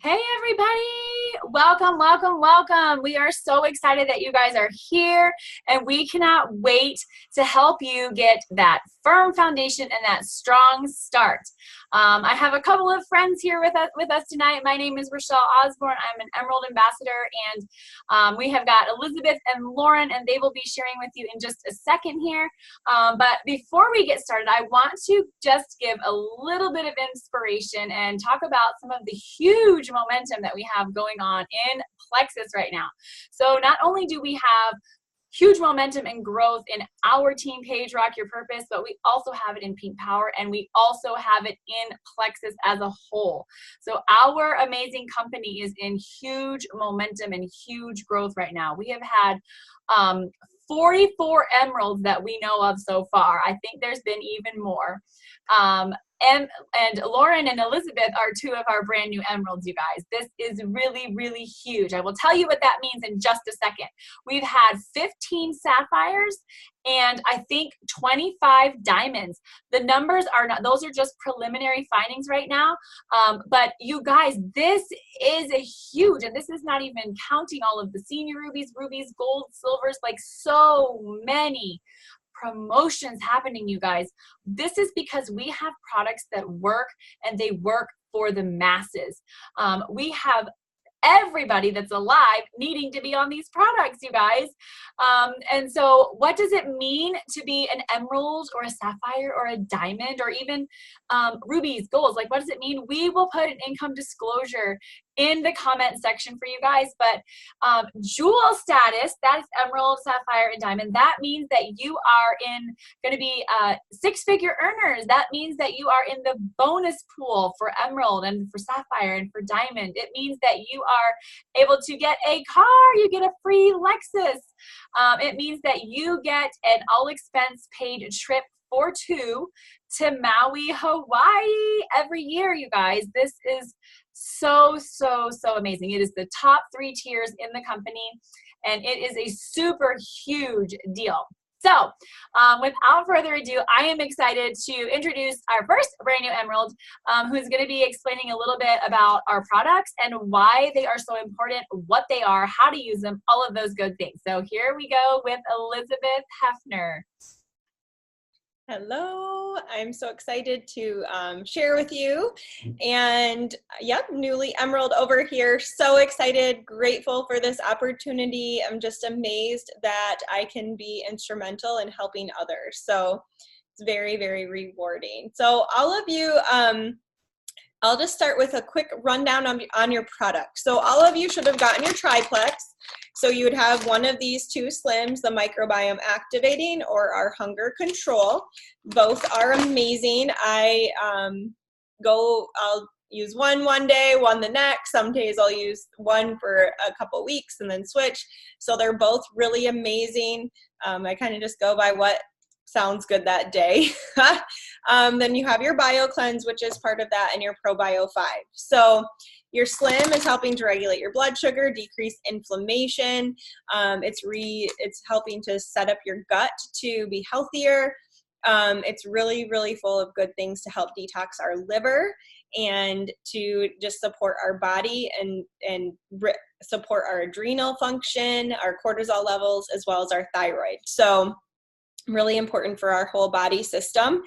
Hey everybody! Welcome, welcome, welcome. We are so excited that you guys are here, and we cannot wait to help you get that firm foundation and that strong start. I have a couple of friends here with us tonight. My name is Rochelle Osborne. I'm an Emerald Ambassador, and we have got Elizabeth and Lauren, and they will be sharing with you in just a second here. But before we get started, I want to just give a little bit of inspiration and talk about some of the huge momentum that we have going on in Plexus right now. So not only do we have huge momentum and growth in our team page, Rock Your Purpose, but we also have it in Pink Power, and we also have it in Plexus as a whole. So our amazing company is in huge momentum and huge growth right now. We have had 44 emeralds that we know of so far. I think there's been even more. And Lauren and Elizabeth are two of our brand new emeralds, you guys. This is really, really huge. I will tell you what that means in just a second. We've had 15 sapphires and I think 25 diamonds. The numbers are not, those are just preliminary findings right now. But you guys, this is a huge, and this is not even counting all of the senior rubies, gold, silvers, like so many promotions happening, you guys. This is because we have products that work, and they work for the masses. We have everybody that's alive needing to be on these products, you guys. And so what does it mean to be an emerald or a sapphire or a diamond or even rubies, golds? Like, what does it mean? We will put an income disclosure in the comment section for you guys, but jewel status, that's emerald, sapphire, and diamond. That means that you are going to be six-figure earners. That means that you are in the bonus pool for emerald and for sapphire and for diamond. It means that you are able to get a car. You get a free Lexus. It means that you get an all-expense paid trip for two to Maui, Hawaii every year, you guys. This is so amazing. It is the top 3 tiers in the company, and it is a super huge deal. So without further ado, I am excited to introduce our first brand new emerald, who's going to be explaining a little bit about our products and why they are so important, what they are, how to use them, all of those good things. So here we go with Elizabeth Hefner. Hello, I'm so excited to share with you. And yep, newly emerald over here. So excited, grateful for this opportunity. I'm just amazed that I can be instrumental in helping others. So it's very, very rewarding. So all of you, I'll just start with a quick rundown on your product. So all of you should have gotten your triplex. So you would have one of these 2 slims, the microbiome activating or our hunger control. Both are amazing. I'll use one day, one the next. Some days I'll use one for a couple weeks and then switch. So they're both really amazing. I kind of just go by what sounds good that day. Then you have your Bio Cleanse, which is part of that, and your ProBio 5. So your Slim is helping to regulate your blood sugar, decrease inflammation. It's helping to set up your gut to be healthier. It's really, really full of good things to help detox our liver and to just support our body and support our adrenal function, our cortisol levels, as well as our thyroid. So really important for our whole body system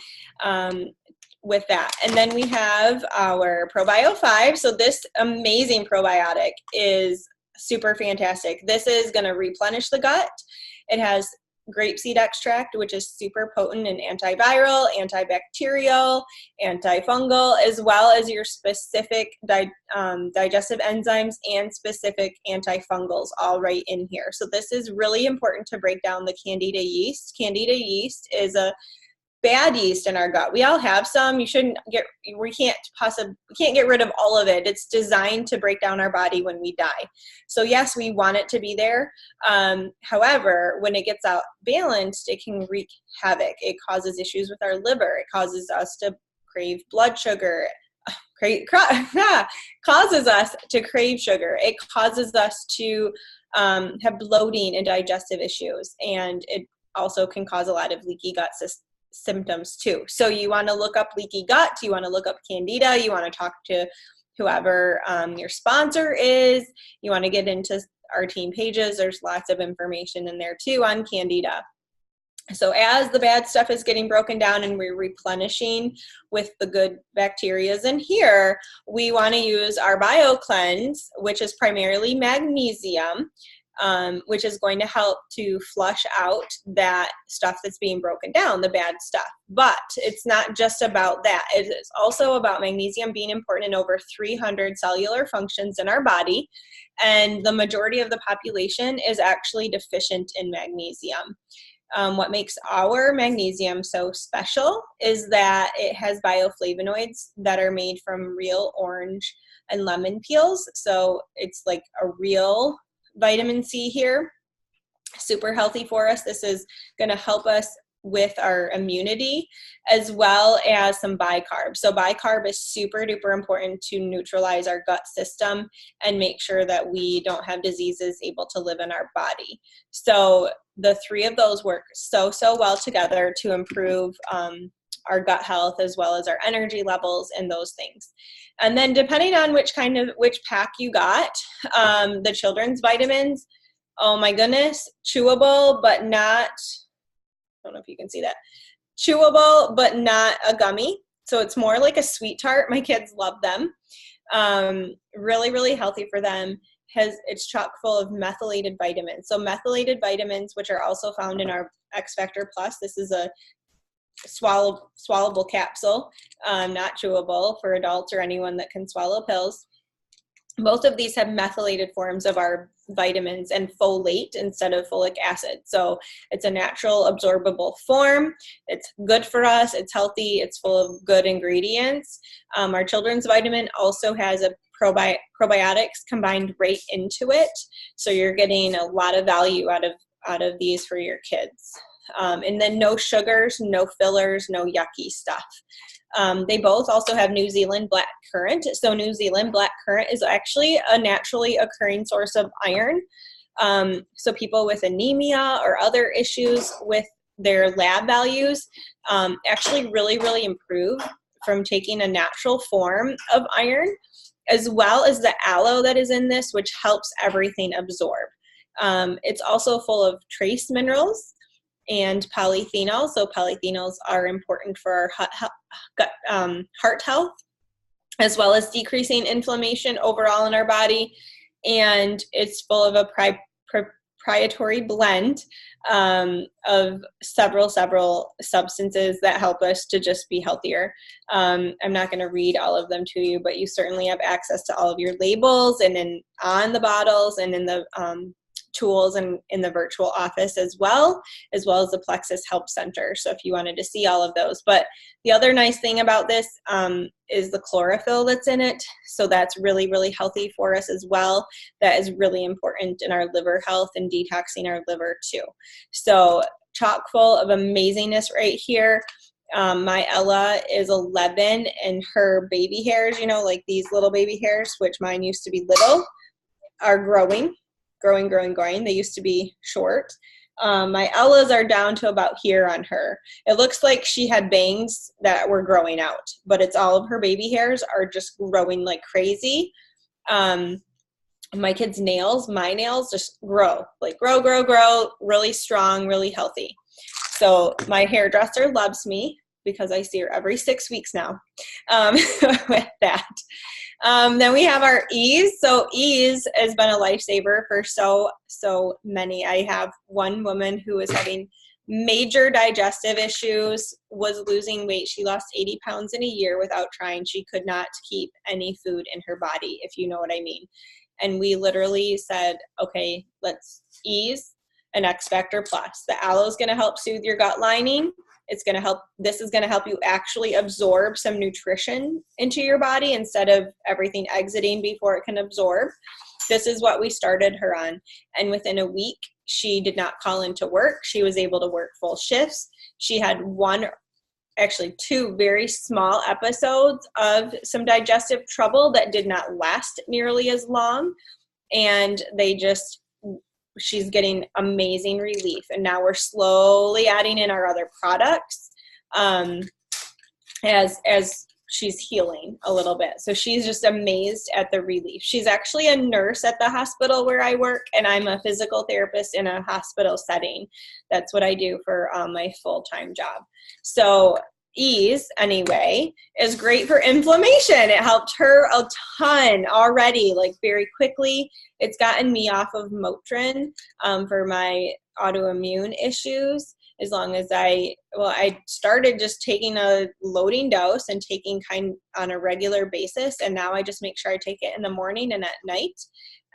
with that. And then we have our ProBio 5. So this amazing probiotic is super fantastic. This is going to replenish the gut. It has grapeseed extract, which is super potent and antiviral, antibacterial, antifungal, as well as your specific digestive enzymes and specific antifungals all right in here. So this is really important to break down the Candida yeast. Candida yeast is a bad yeast in our gut. We all have some. We can't get rid of all of it. It's designed to break down our body when we die. So yes, we want it to be there. However, when it gets out balanced, it can wreak havoc. It causes issues with our liver. It causes us to crave blood sugar. Causes us to crave sugar. It causes us to have bloating and digestive issues. And it also can cause a lot of leaky gut symptoms too. So you want to look up leaky gut, you want to look up Candida, you want to talk to whoever your sponsor is. You want to get into our team pages. There's lots of information in there too on Candida. So as the bad stuff is getting broken down and we're replenishing with the good bacterias in here, we want to use our BioCleanse, which is primarily magnesium, which is going to help to flush out that stuff that's being broken down, the bad stuff. But it's not just about that. It is also about magnesium being important in over 300 cellular functions in our body. And the majority of the population is actually deficient in magnesium. What makes our magnesium so special is that it has bioflavonoids that are made from real orange and lemon peels. So it's like a real vitamin C here, super healthy for us. This is going to help us with our immunity, as well as some bicarb. So bicarb is super duper important to neutralize our gut system and make sure that we don't have diseases able to live in our body. So the three of those work so well together to improve our gut health, as well as our energy levels and those things. And then depending on which pack you got, the children's vitamins, oh my goodness, chewable, but not, I don't know if you can see that, chewable, but not a gummy. So it's more like a sweet tart. My kids love them. Really, really healthy for them. It's chock full of methylated vitamins. So methylated vitamins, which are also found in our X Factor Plus. This is a swallowable capsule, not chewable for adults or anyone that can swallow pills. Both of these have methylated forms of our vitamins and folate instead of folic acid. So it's a natural absorbable form. It's good for us. It's healthy. It's full of good ingredients. Our children's vitamin also has a probiotics combined right into it. So you're getting a lot of value out of these for your kids. And then no sugars, no fillers, no yucky stuff. They both also have New Zealand black currant. So New Zealand black currant is actually a naturally occurring source of iron. So people with anemia or other issues with their lab values actually really, really improve from taking a natural form of iron, as well as the aloe that is in this, which helps everything absorb. It's also full of trace minerals and polyphenols. So polyphenols are important for our heart health, as well as decreasing inflammation overall in our body. And it's full of a proprietary blend of several substances that help us to just be healthier. I'm not going to read all of them to you, but you certainly have access to all of your labels and on the bottles and in the tools and in the virtual office as well as the Plexus Help Center. So if you wanted to see all of those. But the other nice thing about this is the chlorophyll that's in it. So that's really, really healthy for us as well. That is really important in our liver health and detoxing our liver too. So chock full of amazingness right here. My Ella is 11 and her baby hairs, like these little baby hairs, which mine used to be little, are growing. They used to be short. My Ella's are down to about here on her. It looks like she had bangs that were growing out, but it's all of her baby hairs are just growing like crazy. My kids' nails, my nails just grow, really strong, really healthy. So my hairdresser loves me because I see her every 6 weeks now with that. Then we have our Ease. So Ease has been a lifesaver for so many. I have one woman who is having major digestive issues, was losing weight. She lost 80 pounds in a year without trying. She could not keep any food in her body, if you know what I mean. And we literally said, okay, let's Ease and X Factor Plus. The aloe is going to help soothe your gut lining. This is going to help you actually absorb some nutrition into your body instead of everything exiting before it can absorb. This is what we started her on. And within a week, she did not call into work. She was able to work full shifts. She had two very small episodes of some digestive trouble that did not last nearly as long. And she's getting amazing relief. And now we're slowly adding in our other products as she's healing a little bit. So she's just amazed at the relief. She's actually a nurse at the hospital where I work, and I'm a physical therapist in a hospital setting. That's what I do for my full-time job. So Ease, anyway, is great for inflammation. It helped her a ton already, like very quickly. It's gotten me off of Motrin for my autoimmune issues. As long as I started just taking a loading dose and taking kind on a regular basis. And now I just make sure I take it in the morning and at night.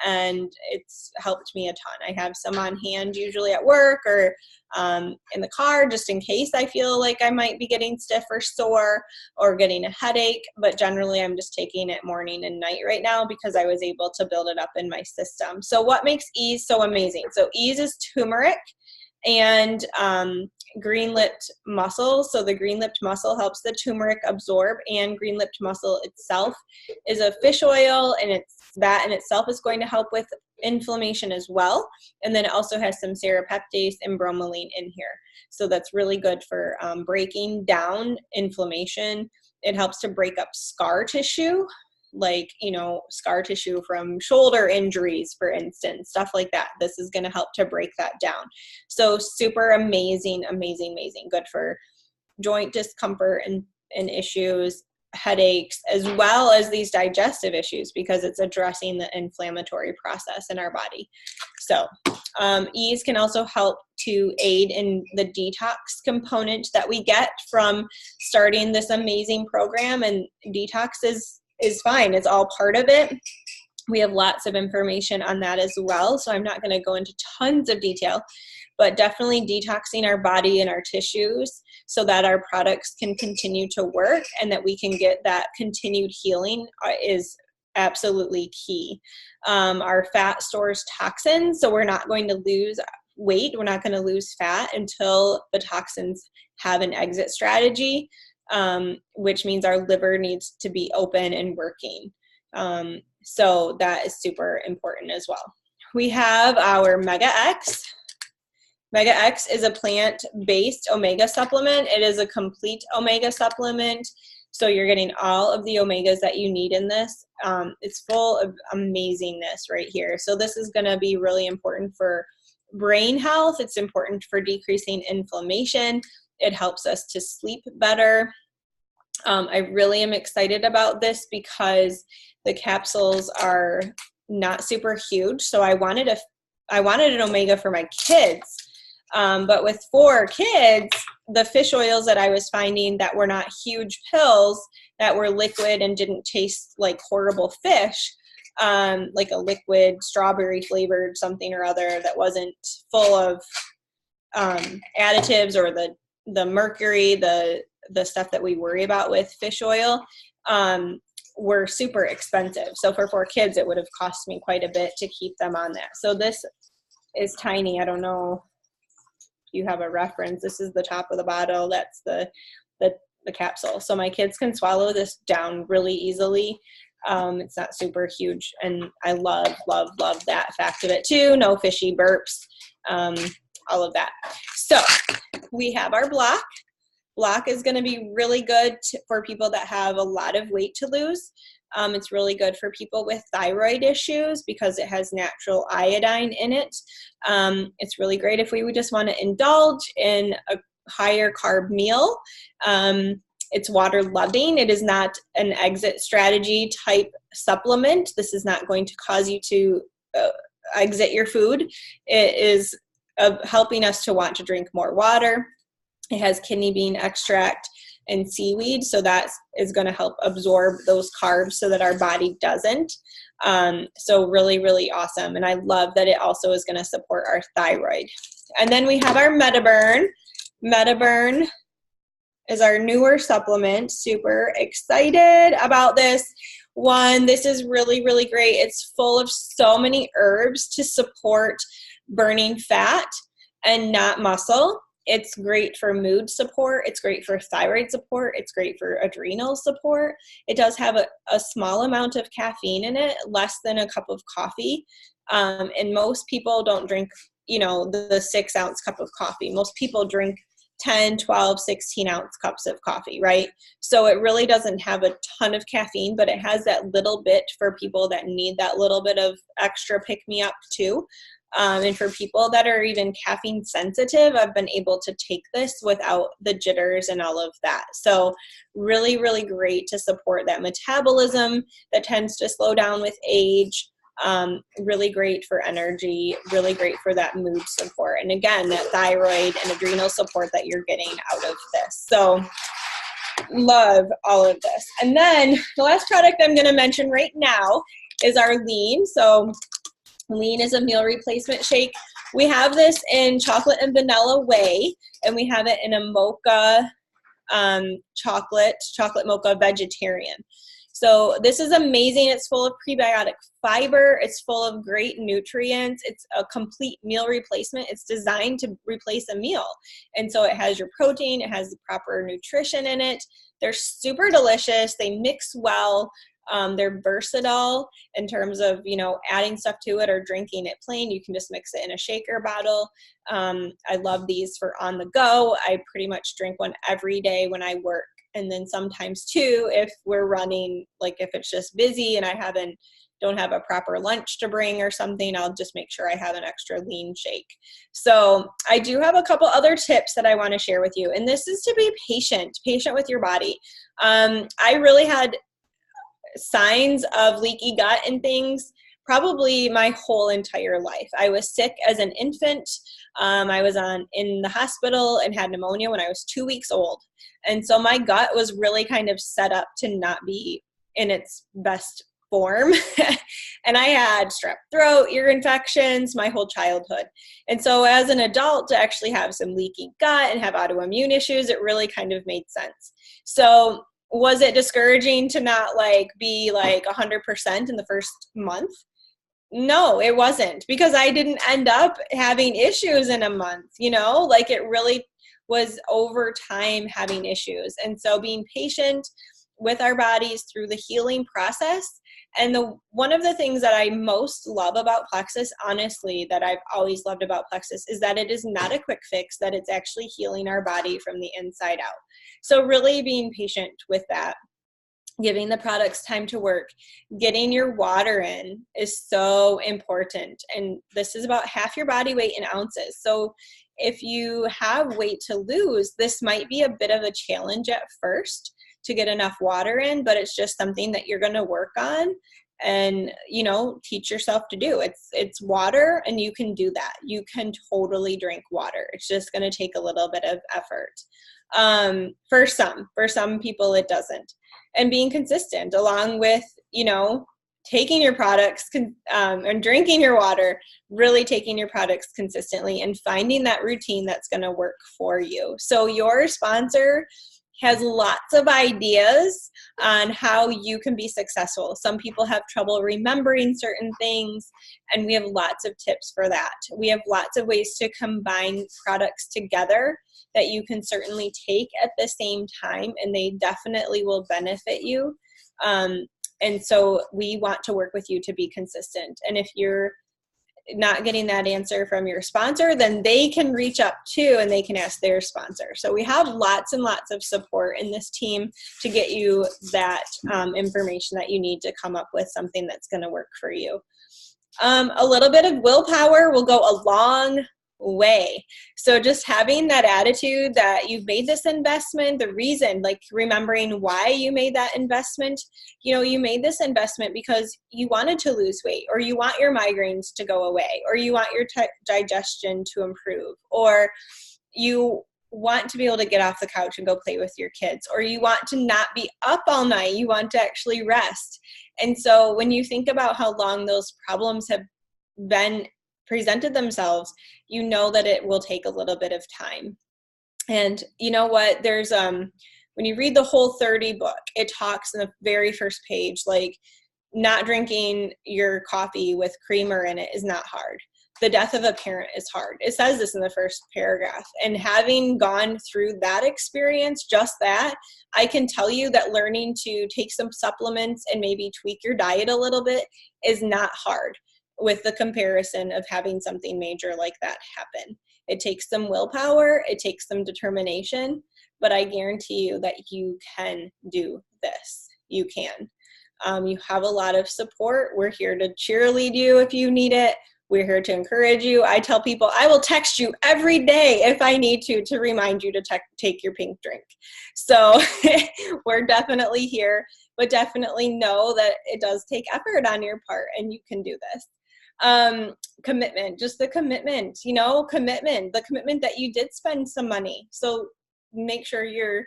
And it's helped me a ton. I have some on hand usually at work or in the car, just in case I feel like I might be getting stiff or sore or getting a headache. But generally I'm just taking it morning and night right now because I was able to build it up in my system. So what makes Ease so amazing? So Ease is turmeric and green-lipped mussel. So the green-lipped mussel helps the turmeric absorb, and green-lipped mussel itself is a fish oil, and that in itself is going to help with inflammation as well. And then it also has some serrapeptase and bromelain in here. So that's really good for breaking down inflammation. It helps to break up scar tissue, like, scar tissue from shoulder injuries, for instance, stuff like that. This is going to help to break that down. So super amazing, amazing, amazing. Good for joint discomfort and issues, headaches, as well as these digestive issues, because it's addressing the inflammatory process in our body. So Ease can also help to aid in the detox component that we get from starting this amazing program. And detox is fine. It's all part of it. We have lots of information on that as well. So I'm not going to go into tons of detail, but definitely detoxing our body and our tissues so that our products can continue to work and that we can get that continued healing is absolutely key. Our fat stores toxins, so we're not going to lose weight. We're not going to lose fat until the toxins have an exit strategy. Which means our liver needs to be open and working. So that is super important as well. We have our Mega X. Mega X is a plant-based omega supplement. It is a complete omega supplement. So you're getting all of the omegas that you need in this. It's full of amazingness right here. So this is going to be really important for brain health. It's important for decreasing inflammation. It helps us to sleep better. I really am excited about this because the capsules are not super huge. So I wanted an omega for my kids. But with 4 kids, the fish oils that I was finding that were not huge pills, that were liquid and didn't taste like horrible fish, like a liquid strawberry flavored something or other that wasn't full of additives or the mercury, the stuff that we worry about with fish oil, were super expensive. So for 4 kids, it would have cost me quite a bit to keep them on that. So this is tiny. I don't know if you have a reference. This is the top of the bottle. That's the capsule. So my kids can swallow this down really easily. It's not super huge. And I love, love, love that fact of it too. No fishy burps, all of that. So we have our block. Block is going to be really good for people that have a lot of weight to lose. It's really good for people with thyroid issues because it has natural iodine in it. It's really great if we would just want to indulge in a higher carb meal. It's water loving. It is not an exit strategy type supplement. This is not going to cause you to exit your food. It is helping us to want to drink more water. It has kidney bean extract and seaweed, so that is going to help absorb those carbs so that our body doesn't. So really, really awesome. And I love that it also is going to support our thyroid. And then we have our MetaBurn. MetaBurn is our newer supplement. Super excited about this one. This is really, really great. It's full of so many herbs to support burning fat and not muscle. It's great for mood support. It's great for thyroid support. It's great for adrenal support. It does have a small amount of caffeine in it, less than a cup of coffee. And most people don't drink, the 6-ounce cup of coffee. Most people drink 10, 12, 16 ounce cups of coffee, right? So it really doesn't have a ton of caffeine, but it has that little bit for people that need that little bit of extra pick me up too. And for people that are even caffeine sensitive, I've been able to take this without the jitters and all of that. So really, really great to support that metabolism that tends to slow down with age. Really great for energy, really great for that mood support. And again, that thyroid and adrenal support that you're getting out of this. So love all of this. And then the last product I'm going to mention right now is our Lean. So Lean is a meal replacement shake. We have this in chocolate and vanilla whey, and we have it in a mocha chocolate mocha vegetarian. So this is amazing. It's full of prebiotic fiber. It's full of great nutrients. It's a complete meal replacement. It's designed to replace a meal. And so it has your protein. It has the proper nutrition in it. They're super delicious. They mix well. They're versatile in terms of, adding stuff to it or drinking it plain. You can just mix it in a shaker bottle. I love these for on the go. I pretty much drink one every day when I work. And then sometimes too, if we're running, like if it's just busy and I don't have a proper lunch to bring or something, I'll just make sure I have an extra Lean shake. So I do have a couple other tips that I want to share with you. And this is to be patient with your body. I really had signs of leaky gut and things probably my whole entire life. I was sick as an infant. I was in the hospital and had pneumonia when I was 2 weeks old. And so my gut was really kind of set up to not be in its best form. And I had strep throat, ear infections my whole childhood. And so as an adult to actually have some leaky gut and have autoimmune issues, it really kind of made sense. So was it discouraging to not be 100% in the first month? No, it wasn't, because I didn't end up having issues in a month, it really was over time having issues. And so being patient with our bodies through the healing process. And one of the things that I most love about Plexus, honestly, that I've always loved about Plexus, is that it is not a quick fix, that it's actually healing our body from the inside out. So really being patient with that, giving the products time to work, getting your water in is so important. And this is about half your body weight in ounces. So if you have weight to lose, this might be a bit of a challenge at first to get enough water in, but it's just something that you're going to work on and, teach yourself to do. It's water, and you can do that. You can totally drink water. It's just going to take a little bit of effort. For some people, it doesn't. And being consistent along with, taking your products and drinking your water, really taking your products consistently and finding that routine that's going to work for you. So your sponsor has lots of ideas on how you can be successful. Some people have trouble remembering certain things, and we have lots of tips for that. We have lots of ways to combine products together that you can certainly take at the same time, and they definitely will benefit you. And so we want to work with you to be consistent. And if you're not getting that answer from your sponsor, then they can reach up too, and they can ask their sponsor. So we have lots and lots of support in this team to get you that information that you need to come up with something that's going to work for you. A little bit of willpower will go a long way. So just having that attitude that you've made this investment, the reason, remembering why you made that investment. You made this investment because you wanted to lose weight, or you want your migraines to go away, or you want your digestion to improve, or you want to be able to get off the couch and go play with your kids, or you want to not be up all night. You want to actually rest. And so when you think about how long those problems have been presented themselves, you know that it will take a little bit of time. And you know what, there's when you read the Whole30 book, it talks in the very first page, not drinking your coffee with creamer in it is not hard. The death of a parent is hard. It says this in the first paragraph. And having gone through that experience, just that, I can tell you that learning to take some supplements and maybe tweak your diet a little bit is not hard with the comparison of having something major like that happen. It takes some willpower, it takes some determination, but I guarantee you that you can do this. You can. You have a lot of support. We're here to cheerlead you if you need it. We're here to encourage you. I tell people I will text you every day if I need to remind you to take your pink drink. So we're definitely here, but definitely know that it does take effort on your part and you can do this. Commitment, just the commitment, the commitment that you did spend some money. So make sure you're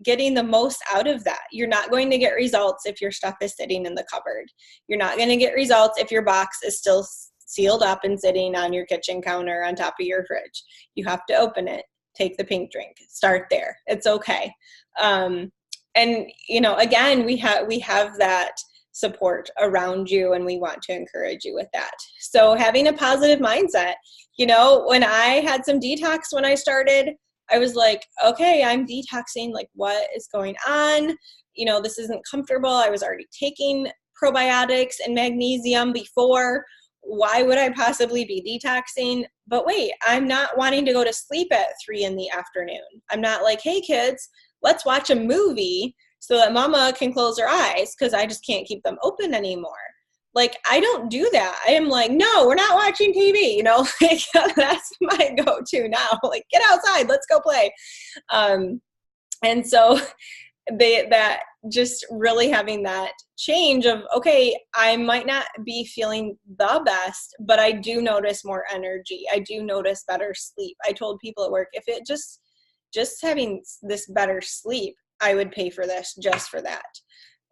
getting the most out of that. You're not going to get results if your stuff is sitting in the cupboard. You're not going to get results if your box is still sealed up and sitting on your kitchen counter on top of your fridge. You have to open it, take the pink drink, start there. It's okay. And again, we have that support around you, and we want to encourage you with that. So having a positive mindset, when I had some detox when I started, I was like, okay, I'm detoxing. Like, what is going on? This isn't comfortable. I was already taking probiotics and magnesium before. Why would I possibly be detoxing? But wait, I'm not wanting to go to sleep at 3 p.m. I'm not like, hey kids, let's watch a movie so that mama can close her eyes because I just can't keep them open anymore. Like, I don't do that. I am like, no, we're not watching TV. That's my go-to now. Like, get outside, let's go play. And so that just really having that change of, okay, I might not be feeling the best, but I do notice more energy. I do notice better sleep. I told people at work, if it just having this better sleep, I would pay for this just for that.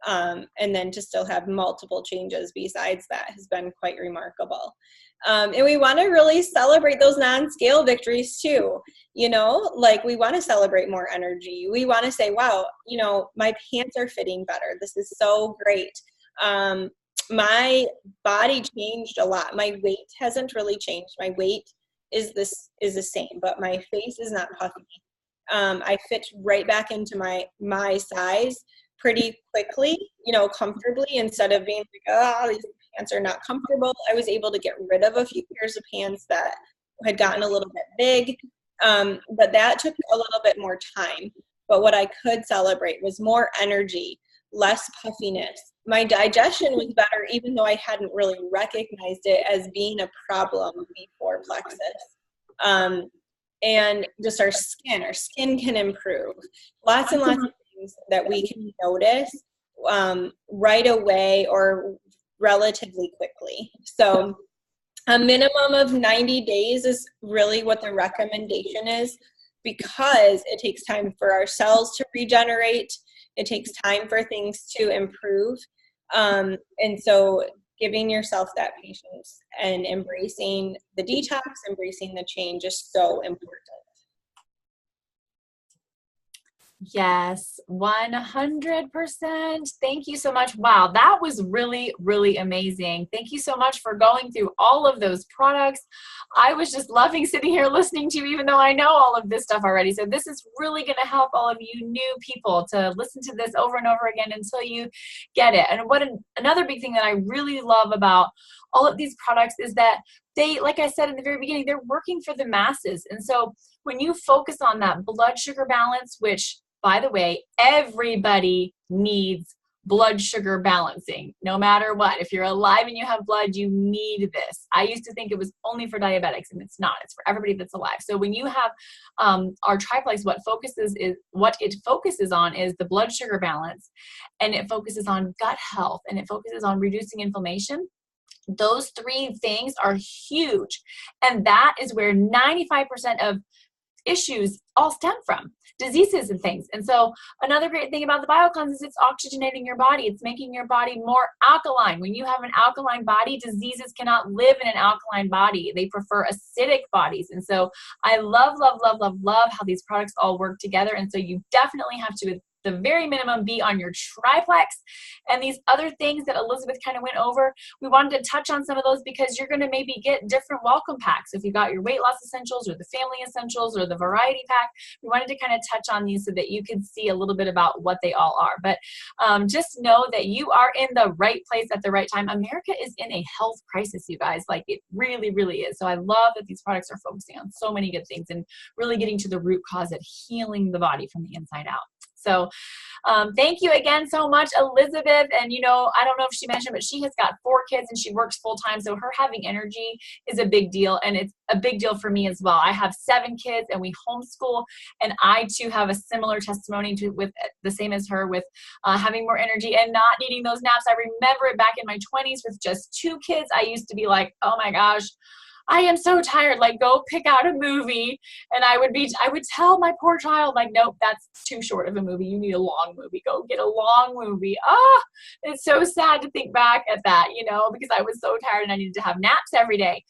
And then to still have multiple changes besides that has been quite remarkable. And we want to really celebrate those non-scale victories too. Like, we want to celebrate more energy. We want to say, wow, my pants are fitting better. This is so great. My body changed a lot. My weight hasn't really changed. My weight is the same, but my face is not puffy. I fit right back into my size pretty quickly, comfortably, instead of being like, oh, these pants are not comfortable. I was able to get rid of a few pairs of pants that had gotten a little bit big, but that took a little bit more time. But what I could celebrate was more energy, less puffiness. My digestion was better, even though I hadn't really recognized it as being a problem before Plexus. And just our skin can improve. Lots and lots of things that we can notice right away or relatively quickly. So a minimum of 90 days is really what the recommendation is, because it takes time for our cells to regenerate. It takes time for things to improve. And so giving yourself that patience and embracing the detox, embracing the change is so important. Yes, 100%. Thank you so much. Wow, that was really, really amazing. Thank you so much for going through all of those products. I was just loving sitting here listening to you, even though I know all of this stuff already. So this is really going to help all of you new people to listen to this over and over again until you get it. And another big thing that I really love about all of these products is that they, like I said in the very beginning, they're working for the masses. And so when you focus on that blood sugar balance, which, by the way, everybody needs blood sugar balancing, no matter what. If you're alive and you have blood, you need this. I used to think it was only for diabetics, and it's not. It's for everybody that's alive. So when you have our triplex, what it focuses on is the blood sugar balance, and it focuses on gut health, and it focuses on reducing inflammation. Those three things are huge, and that is where 95% of issues all stem from, diseases and things. And so another great thing about the BioCleanse is it's oxygenating your body. It's making your body more alkaline. When you have an alkaline body, diseases cannot live in an alkaline body. They prefer acidic bodies. And so I love, love, love, love, love how these products all work together. And so you definitely have to the very minimum be on your triplex. And these other things that Elizabeth kind of went over, we wanted to touch on some of those because you're going to maybe get different welcome packs. If you got your weight loss essentials or the family essentials or the variety pack, we wanted to kind of touch on these so that you could see a little bit about what they all are. But just know that you are in the right place at the right time. America is in a health crisis, you guys. Like, it really, really is. So I love that these products are focusing on so many good things and really getting to the root cause at healing the body from the inside out. So thank you again so much, Elizabeth. And, you know, I don't know if she mentioned, but she has got 4 kids and she works full time. So her having energy is a big deal. And it's a big deal for me as well. I have 7 kids and we homeschool. And I too have a similar testimony with the same as her with having more energy and not needing those naps. I remember it back in my 20s with just 2 kids. I used to be like, oh my gosh, I am so tired, like go pick out a movie. And I would tell my poor child, like, nope, that's too short of a movie. You need a long movie. Go get a long movie. It's so sad to think back at that, you know, because I was so tired and I needed to have naps every day.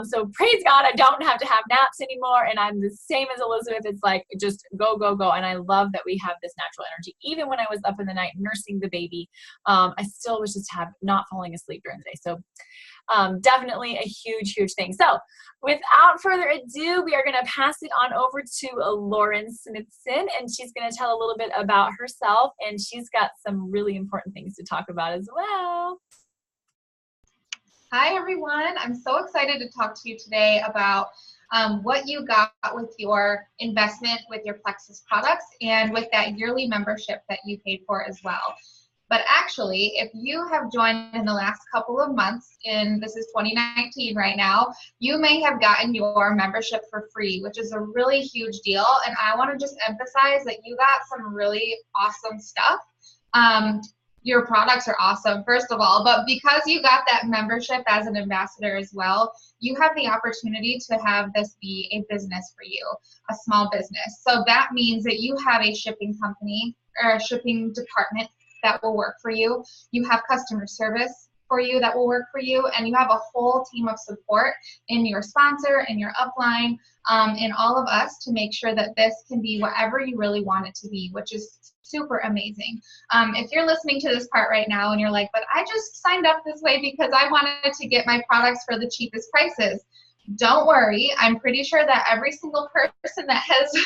So praise God, I don't have to have naps anymore. And I'm the same as Elizabeth. It's like, just go, go, go. And I love that we have this natural energy. Even when I was up in the night nursing the baby, I still was just not falling asleep during the day. So definitely a huge, huge thing. So without further ado, we are going to pass it on over to Lauren Smithson, and she's going to tell a little bit about herself, and she's got some really important things to talk about as well. Hi, everyone. I'm so excited to talk to you today about what you got with your investment with your Plexus products and with that yearly membership that you paid for as well. But actually, if you have joined in the last couple of months, and this is 2019 right now, you may have gotten your membership for free, which is a really huge deal. And I want to just emphasize that you got some really awesome stuff. Your products are awesome, first of all, but because you got that membership as an ambassador as well, you have the opportunity to have this be a business for you, a small business. So that means that you have a shipping company or a shipping department that will work for you. You have customer service for you that will work for you, and you have a whole team of support in your sponsor and your upline and all of us to make sure that this can be whatever you really want it to be, which is super amazing. If you're listening to this part right now and you're like, but I just signed up this way because I wanted to get my products for the cheapest prices, don't worry. I'm pretty sure that every single person that has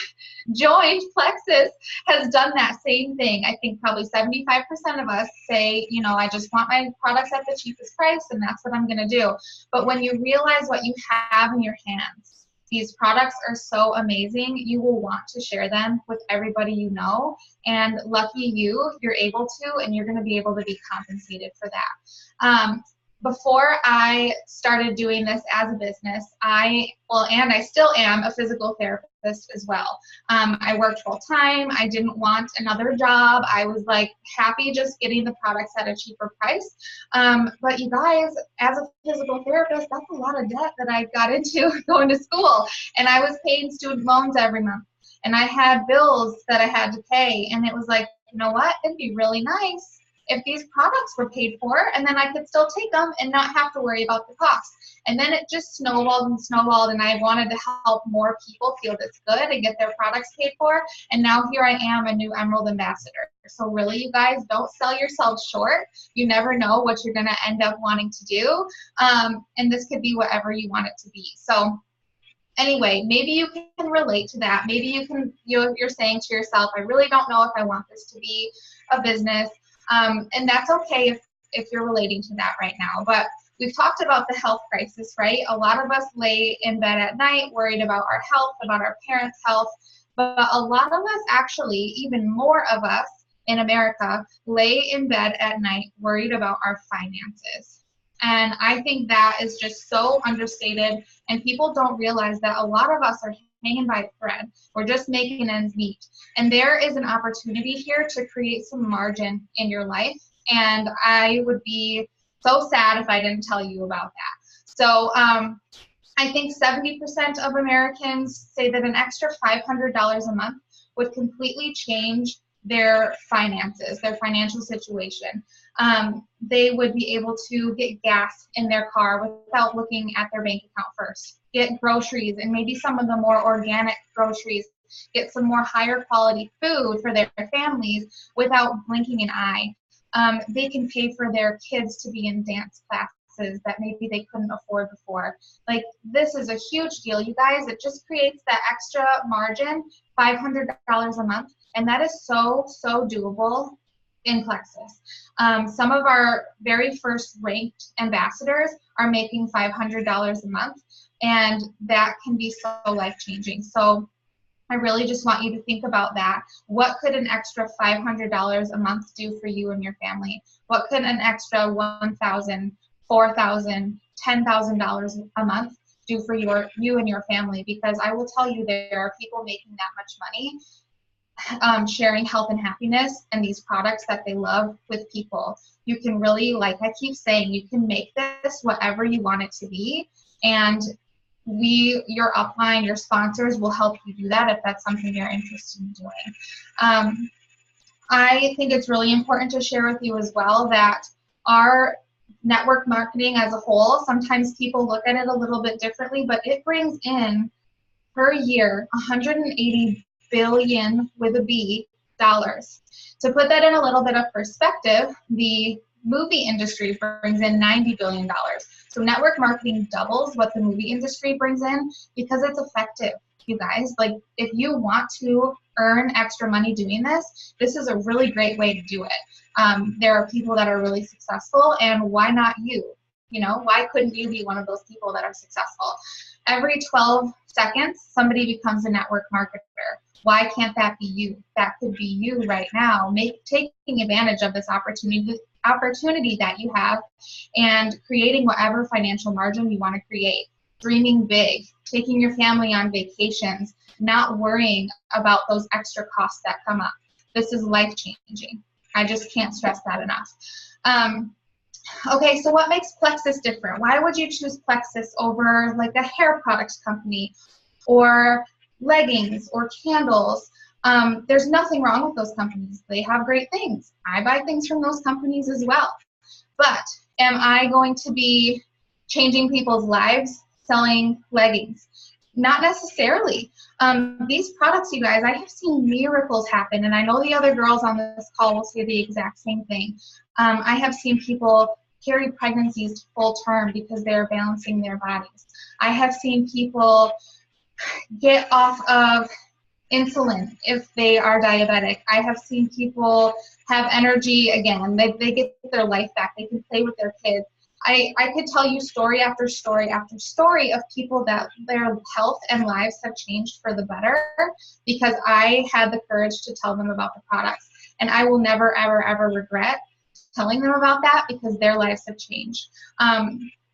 joined Plexus has done that same thing. I think probably 75% of us say, you know, I just want my products at the cheapest price and that's what I'm going to do. But when you realize what you have in your hands, these products are so amazing, you will want to share them with everybody you know. And lucky you're able to, and you're going to be able to be compensated for that. Before I started doing this as a business, and I still am a physical therapist as well. I worked full time. I didn't want another job. I was like happy just getting the products at a cheaper price. But you guys, as a physical therapist, that's a lot of debt that I got into going to school. And I was paying student loans every month. And I had bills that I had to pay. And it was like, you know what? It'd be really nice if these products were paid for, and then I could still take them and not have to worry about the cost. And then it just snowballed and snowballed, and I wanted to help more people feel this good and get their products paid for. And now here I am, a new Emerald ambassador. So really, you guys, don't sell yourselves short. You never know what you're going to end up wanting to do. And this could be whatever you want it to be. So anyway, maybe you can relate to that. Maybe you're saying to yourself, I really don't know if I want this to be a business. And that's okay if you're relating to that right now. But we've talked about the health crisis, right? A lot of us lay in bed at night worried about our health, about our parents' health. But a lot of us, actually, even more of us in America, lay in bed at night worried about our finances. And I think that is just so understated. And people don't realize that a lot of us are hanging by a thread. We're just making ends meet. And there is an opportunity here to create some margin in your life. And I would be so sad if I didn't tell you about that. So I think 70% of Americans say that an extra $500 a month would completely change their finances, their financial situation. They would be able to get gas in their car without looking at their bank account first, get groceries, and maybe some of the more organic groceries get some more higher quality food for their families without blinking an eye. They can pay for their kids to be in dance classes that maybe they couldn't afford before. Like, this is a huge deal, you guys. It just creates that extra margin, $500 a month, and that is so doable in Plexus. Some of our very first ranked ambassadors are making $500 a month, and that can be so life-changing. So I really just want you to think about that. What could an extra $500 a month do for you and your family? What could an extra $1,000, $4,000, $10,000 a month do for you and your family? Because I will tell you, there are people making that much money sharing health and happiness and these products that they love with people. You can really, like I keep saying, you can make this whatever you want it to be, and your upline, your sponsors will help you do that if that's something you're interested in doing. I think it's really important to share with you as well that our network marketing as a whole, sometimes people look at it a little bit differently, but it brings in per year 180 billion with a B dollars. To put that in a little bit of perspective, the movie industry brings in $90 billion. So network marketing doubles what the movie industry brings in because it's effective, you guys. Like, if you want to earn extra money doing this, this is a really great way to do it. There are people that are really successful, and why not you? You know, why couldn't you be one of those people that are successful? Every 12 seconds, somebody becomes a network marketer. Why can't that be you? That could be you right now, taking advantage of this opportunity that you have and creating whatever financial margin you want to create. Dreaming big, taking your family on vacations, not worrying about those extra costs that come up. This is life-changing. I just can't stress that enough. Okay, so what makes Plexus different? Why would you choose Plexus over like a hair products company or leggings or candles? There's nothing wrong with those companies. They have great things. I buy things from those companies as well. But am I going to be changing people's lives selling leggings? Not necessarily. These products, you guys, I have seen miracles happen, and I know the other girls on this call will say the exact same thing. I have seen people carry pregnancies to full term because they're balancing their bodies. I have seen people get off of insulin if they are diabetic. I have seen people have energy again. They get their life back. They can play with their kids. I could tell you story after story after story of people that their health and lives have changed for the better because I had the courage to tell them about the products. And I will never, ever, ever regret telling them about that because their lives have changed.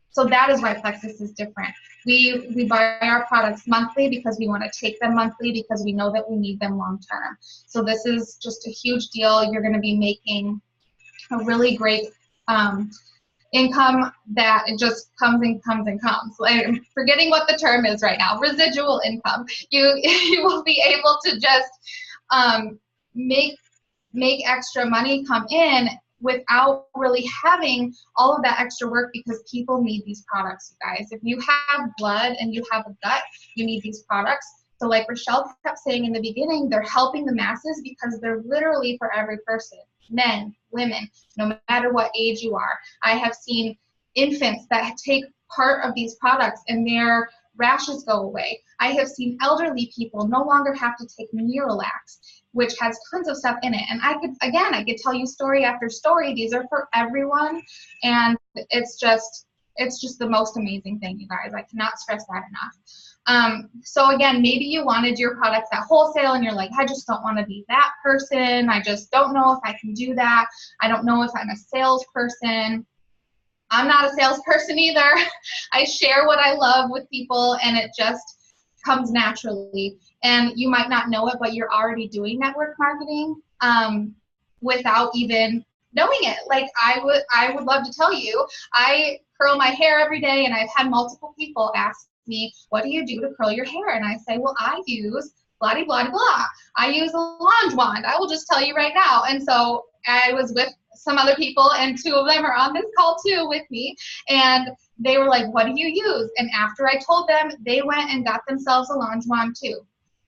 So that is why Plexus is different. We buy our products monthly because we want to take them monthly because we know that we need them long term. So this is just a huge deal. You're going to be making a really great income that it just comes and comes and comes. I'm forgetting what the term is right now. Residual income. You will be able to just make extra money come in without really having all of that extra work because people need these products, you guys. If you have blood and you have a gut, you need these products. So like Rochelle kept saying in the beginning, they're helping the masses because they're literally for every person, men, women, no matter what age you are. I have seen infants that take part of these products and their rashes go away. I have seen elderly people no longer have to take Miralax, which has tons of stuff in it. And I could tell you story after story. These are for everyone. And it's just the most amazing thing, you guys. I cannot stress that enough. So again, maybe you wanted your products at wholesale and you're like, I just don't want to be that person. I just don't know if I can do that. I don't know if I'm a salesperson. I'm not a salesperson either. I share what I love with people and it just comes naturally. And you might not know it, but you're already doing network marketing without even knowing it. Like I would love to tell you, I curl my hair every day and I've had multiple people ask me, what do you do to curl your hair? And I say, well, I use blah, blah, blah, blah. I use a Lange wand. I will just tell you right now. And so I was with some other people and two of them are on this call too with me. And they were like, what do you use? And after I told them, they went and got themselves a Lange wand too.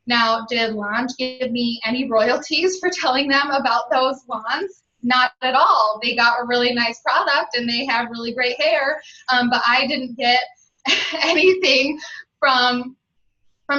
Now, did Lange give me any royalties for telling them about those wands? Not at all. They got a really nice product and they have really great hair, but I didn't get anything from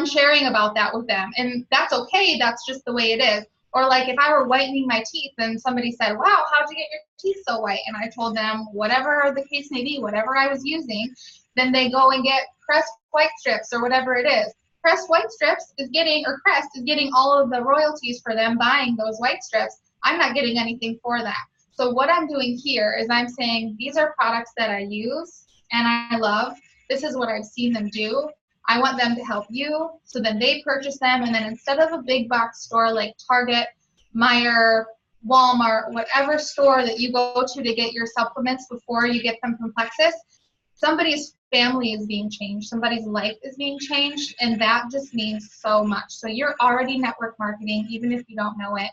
sharing about that with them. And that's okay. That's just the way it is. Or like if I were whitening my teeth and somebody said, wow, how'd you get your teeth so white? And I told them whatever the case may be, whatever I was using, then they go and get Crest white strips or whatever it is. Crest white strips is getting, or Crest is getting all of the royalties for them buying those white strips. I'm not getting anything for that. So what I'm doing here is I'm saying these are products that I use and I love. This is what I've seen them do. I want them to help you, so then they purchase them, and then instead of a big box store like Target, Meijer, Walmart, whatever store that you go to get your supplements before you get them from Plexus, somebody's family is being changed, somebody's life is being changed, and that just means so much. So you're already network marketing, even if you don't know it.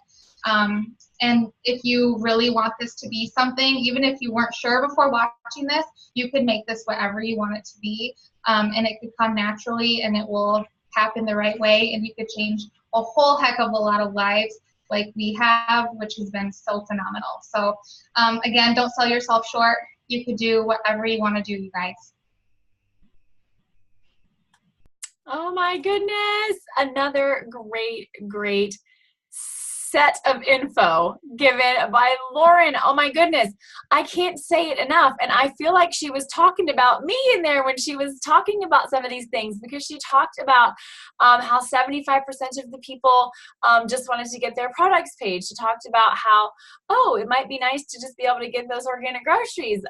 And if you really want this to be something, even if you weren't sure before watching this, you could make this whatever you want it to be. And it could come naturally and it will happen the right way, and you could change a whole heck of a lot of lives like we have, which has been so phenomenal. So again, don't sell yourself short. You could do whatever you want to do, you guys. Oh my goodness. Another great set of info given by Lauren. Oh my goodness. I can't say it enough. And I feel like she was talking about me in there when she was talking about some of these things, because she talked about how 75% of the people just wanted to get their products paid. She talked about how, oh, it might be nice to just be able to get those organic groceries.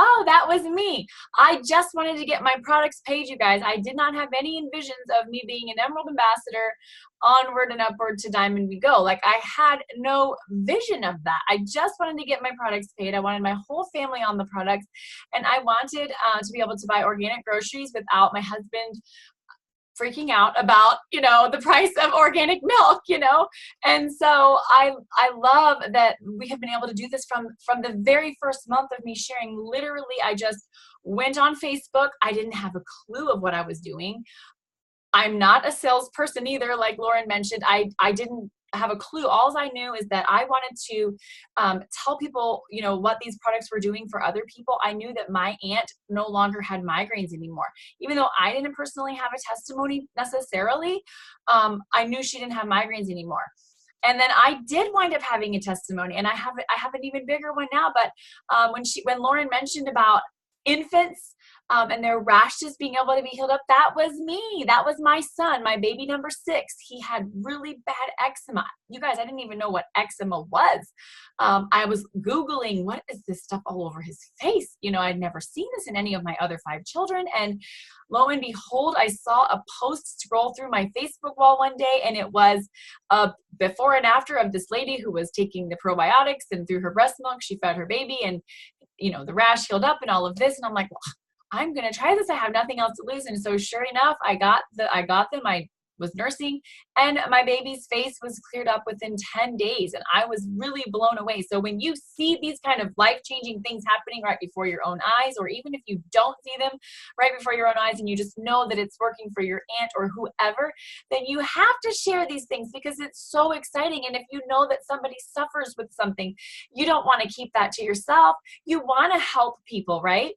Oh, that was me. I just wanted to get my products paid, you guys. I did not have any envisions of me being an Emerald Ambassador, onward and upward to Diamond We Go. Like, I had no vision of that. I just wanted to get my products paid. I wanted my whole family on the products, and I wanted to be able to buy organic groceries without my husband freaking out about, you know, the price of organic milk, you know. And so I love that we have been able to do this from the very first month of me sharing. Literally, I just went on Facebook. I didn't have a clue of what I was doing. I'm not a salesperson either, like Lauren mentioned. I didn't have a clue. All I knew is that I wanted to tell people, you know, what these products were doing for other people. I knew that my aunt no longer had migraines anymore. Even though I didn't personally have a testimony necessarily, I knew she didn't have migraines anymore. And then I did wind up having a testimony, and I have an even bigger one now. But when Lauren mentioned about infants and their rashes being able to be healed up, that was me. That was my son, my baby number 6. He had really bad eczema. You guys, I didn't even know what eczema was. I was Googling, what is this stuff all over his face? You know, I'd never seen this in any of my other 5 children. And lo and behold, I saw a post scroll through my Facebook wall one day, and it was a before and after of this lady who was taking the probiotics, and through her breast milk, she fed her baby, and, you know, the rash healed up and all of this. And I'm like, well, I'm going to try this. I have nothing else to lose. And so sure enough, I got them. I was nursing, and my baby's face was cleared up within 10 days. And I was really blown away. So when you see these kind of life-changing things happening right before your own eyes, or even if you don't see them right before your own eyes and you just know that it's working for your aunt or whoever, then you have to share these things because it's so exciting. And if you know that somebody suffers with something, you don't want to keep that to yourself. You want to help people, right?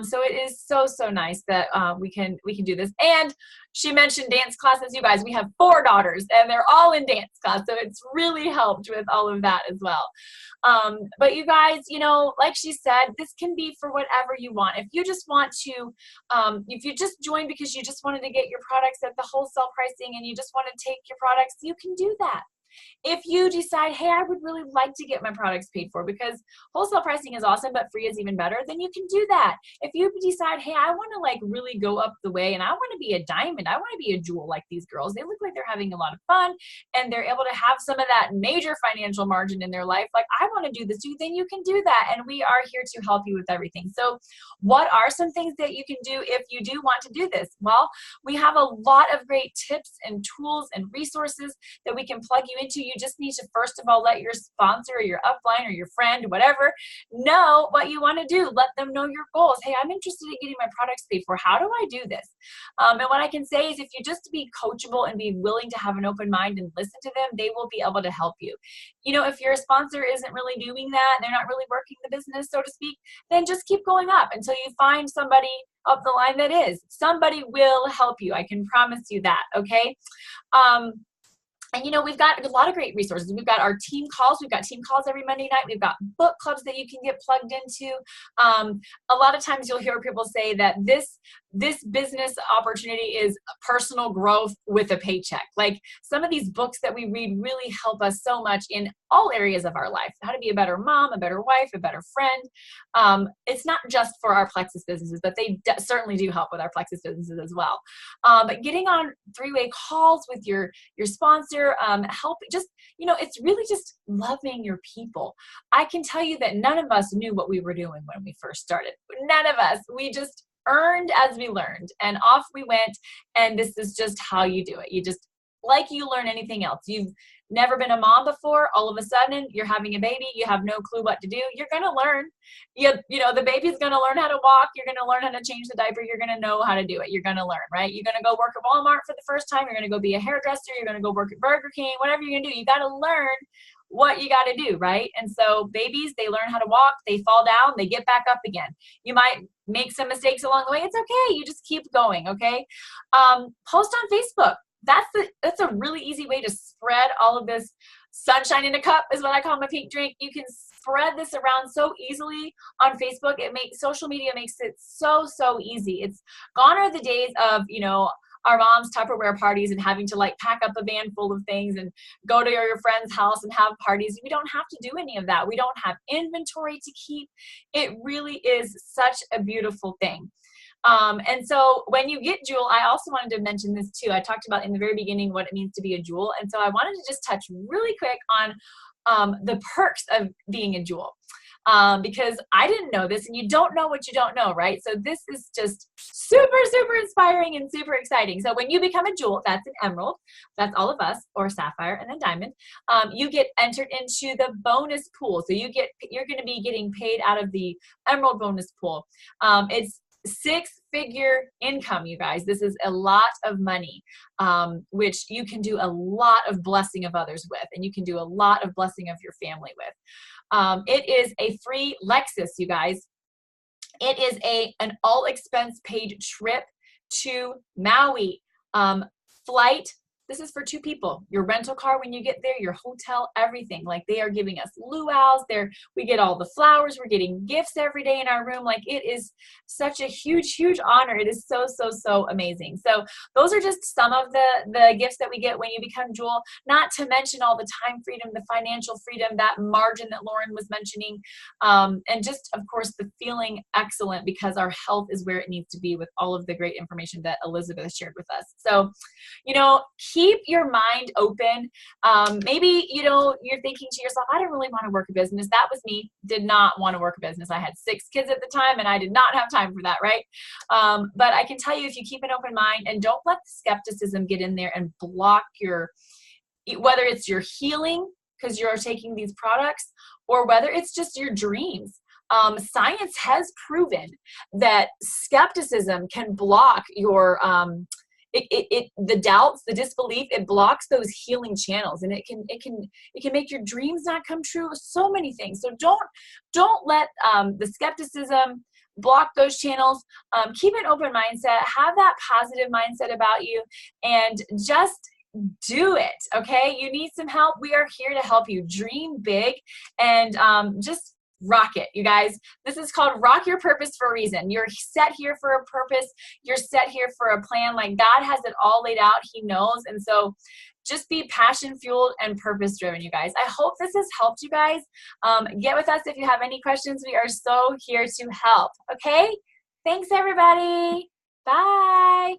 So it is so nice that we can do this. And she mentioned dance classes. You guys, we have 4 daughters, and they're all in dance class, so it's really helped with all of that as well. But you guys, you know, like she said, this can be for whatever you want. If you just want to, if you just joined because you just wanted to get your products at the wholesale pricing and you just want to take your products, you can do that. If you decide, hey, I would really like to get my products paid for because wholesale pricing is awesome, but free is even better, then you can do that. If you decide, hey, I want to like really go up the way and I want to be a diamond, I want to be a jewel like these girls. They look like they're having a lot of fun and they're able to have some of that major financial margin in their life. Like, I want to do this too, then you can do that. And we are here to help you with everything. So what are some things that you can do if you do want to do this? Well, we have a lot of great tips and tools and resources that we can plug you into, you just need to first of all let your sponsor or your upline or your friend, whatever, know what you want to do. Let them know your goals. Hey, I'm interested in getting my products paid for. How do I do this? And what I can say is if you just be coachable and be willing to have an open mind and listen to them, they will be able to help you. You know, if your sponsor isn't really doing that, they're not really working the business, so to speak, then just keep going up until you find somebody up the line that is. Somebody will help you. I can promise you that, okay? And, you know, we've got a lot of great resources. We've got our team calls. We've got team calls every Monday night. We've got book clubs that you can get plugged into. A lot of times you'll hear people say that this business opportunity is personal growth with a paycheck. Like some of these books that we read really help us so much in all areas of our life. How to be a better mom, a better wife, a better friend. It's not just for our Plexus businesses, but they certainly do help with our Plexus businesses as well. But getting on three-way calls with your sponsor, help, just, you know, it's really just loving your people. I can tell you that none of us knew what we were doing when we first started. None of us. We just earned as we learned, and off we went. And this is just how you do it. You just, like you learn anything else. You've never been a mom before. All of a sudden you're having a baby. You have no clue what to do. You're going to learn. You know, the baby's going to learn how to walk. You're going to learn how to change the diaper. You're going to know how to do it. You're going to learn, right? You're going to go work at Walmart for the first time. You're going to go be a hairdresser. You're going to go work at Burger King, whatever you're going to do. You got to learn what you got to do, right? And so babies, they learn how to walk, they fall down, they get back up again. You might make some mistakes along the way. It's okay. You just keep going, okay? Post on Facebook. That's a really easy way to spread all of this sunshine in a cup, is what I call my pink drink. You can spread this around so easily on Facebook. Social media makes it so easy. It's gone are the days of, you know, our mom's Tupperware parties and having to like pack up a van full of things and go to your friend's house and have parties. We don't have to do any of that. We don't have inventory to keep. It really is such a beautiful thing. And so when you get Jewel, I also wanted to mention this too. I talked about in the very beginning what it means to be a Jewel. And so I wanted to just touch really quick on the perks of being a Jewel. Because I didn't know this, and you don't know what you don't know, right? So this is just super inspiring and super exciting. So when you become a Jewel, that's an emerald, that's all of us, or sapphire, and then diamond, you get entered into the bonus pool. So you're going to be getting paid out of the emerald bonus pool. It's 6-figure income, you guys. This is a lot of money, which you can do a lot of blessing of others with, and you can do a lot of blessing of your family with. It is a free Lexus, you guys. It is an all expense paid trip to Maui. Flight. This is for 2 people. Your rental car when you get there, your hotel, everything. Like they are giving us luau's there. We get all the flowers. We're getting gifts every day in our room. Like it is such a huge honor. It is so amazing. So those are just some of the gifts that we get when you become Jewel, not to mention all the time freedom, the financial freedom, that margin that Lauren was mentioning. And just, of course, the feeling excellent because our health is where it needs to be with all of the great information that Elizabeth shared with us. So, you know, keep your mind open. Maybe, you know, you're thinking to yourself, I don't really want to work a business. That was me. Did not want to work a business. I had 6 kids at the time and I did not have time for that, right? But I can tell you, if you keep an open mind and don't let the skepticism get in there and block whether it's your healing because you're taking these products, or whether it's just your dreams. Science has proven that skepticism can block your the doubts, the disbelief. It blocks those healing channels, and it can make your dreams not come true. So many things. So don't let the skepticism block those channels. Keep an open mindset. Have that positive mindset about you, and just do it. Okay, you need some help. We are here to help you. Dream big, and just rock it, you guys. This is called Rock Your Purpose for a reason. You're set here for a purpose. You're set here for a plan. Like God has it all laid out. He knows. And so just be passion fueled and purpose driven, you guys. I hope this has helped you guys. Get with us if you have any questions. We are so here to help. Okay. Thanks everybody. Bye.